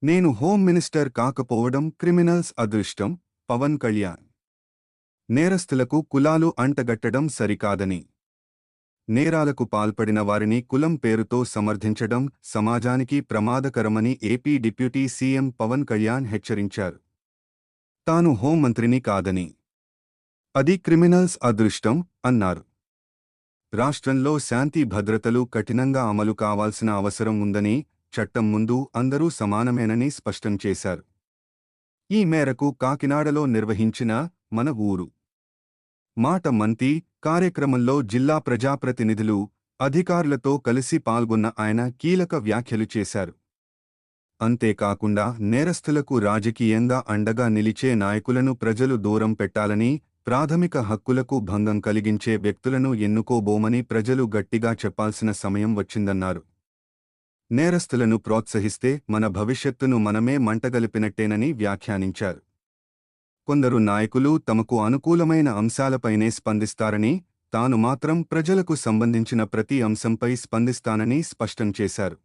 నేను home minister కాకపోవడం criminals అదృష్టం. పవన్ కళ్యాణ్. నేరస్తులకు కులాలు అంటగట్టడం సరికాదని, నేరాలకు పాల్పడిన వారిని కులం పేరుతో సమర్థించడం సమాజానికి ప్రమాదకరమని AP deputy CM Pawan Kalyan హెచ్చరించారు. తాను హోంమంత్రిని కాదని, అది క్రిమినల్స్ అదృష్టం అన్నారు. రాష్ట్రంలో శాంతి భద్రతలు కఠినంగా అమలు కావాల్సిన అవసరం ఉందని, చట్టం ముందు అందరూ సమానమేనని స్పష్టం చేశారు. ఈ మేరకు కాకినాడలో నిర్వహించిన మన ఊరు మాట మంతి కార్యక్రమంలో జిల్లా ప్రజాప్రతినిధులు, అధికారులతో కలిసి పాల్గొన్న ఆయన కీలక వ్యాఖ్యలు చేశారు. అంతేకాకుండా నేరస్తులకు రాజకీయంగా అండగా నిలిచే నాయకులను ప్రజలు దూరం పెట్టాలని, ప్రాథమిక హక్కులకు భంగం కలిగించే వ్యక్తులను ఎన్నుకోబోమని ప్రజలు గట్టిగా చెప్పాల్సిన సమయం వచ్చిందన్నారు. నేరస్తులను ప్రోత్సహిస్తే మన భవిష్యత్తును మనమే మంటగలిపినట్టేనని వ్యాఖ్యానించారు. కొందరు నాయకులు తమకు అనుకూలమైన అంశాలపైనే స్పందిస్తారని, తాను మాత్రం ప్రజలకు సంబంధించిన ప్రతి అంశంపై స్పందిస్తానని స్పష్టం చేశారు.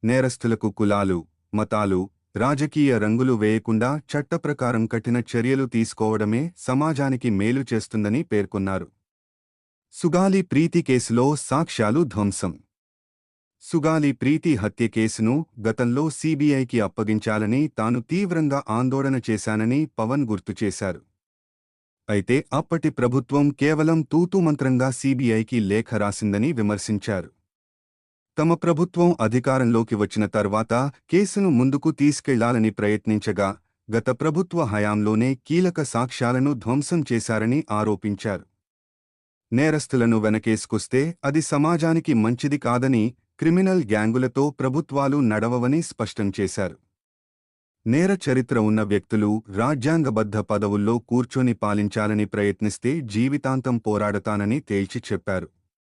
నేరస్తులకు కులాలు, మతాలు, రాజకీయ రంగులు వేయకుండా చట్టప్రకారం కఠిన చర్యలు తీసుకోవడమే సమాజానికి మేలు చేస్తుందని పేర్కొన్నారు. సుగాలి ప్రీతి కేసులో సాక్ష్యాలు ధ్వంసం. సుగాలి ప్రీతి హత్య కేసును గతంలో సీబీఐకి అప్పగించాలని తాను తీవ్రంగా ఆందోళన చేశానని పవన్ గుర్తు చేశారు. అయితే అప్పటి ప్రభుత్వం కేవలం తూతూమంత్రంగా సీబీఐకి లేఖ రాసిందని విమర్శించారు. తమ ప్రభుత్వం అధికారంలోకి వచ్చిన తర్వాత కేసును ముందుకు తీసుకెళ్లాలని ప్రయత్నించగా, గత ప్రభుత్వ హయాంలోనే కీలక సాక్ష్యాలను ధ్వంసం చేశారని ఆరోపించారు. నేరస్తులను వెనకేసుకొస్తే అది సమాజానికి మంచిది కాదని, క్రిమినల్ గ్యాంగులతో ప్రభుత్వాలు నడవవని స్పష్టం చేశారు. నేర చరిత్ర ఉన్న వ్యక్తులు రాజ్యాంగబద్ధ పదవుల్లో కూర్చొని పాలించాలని ప్రయత్నిస్తే జీవితాంతం పోరాడతానని తేల్చి చెప్పారు.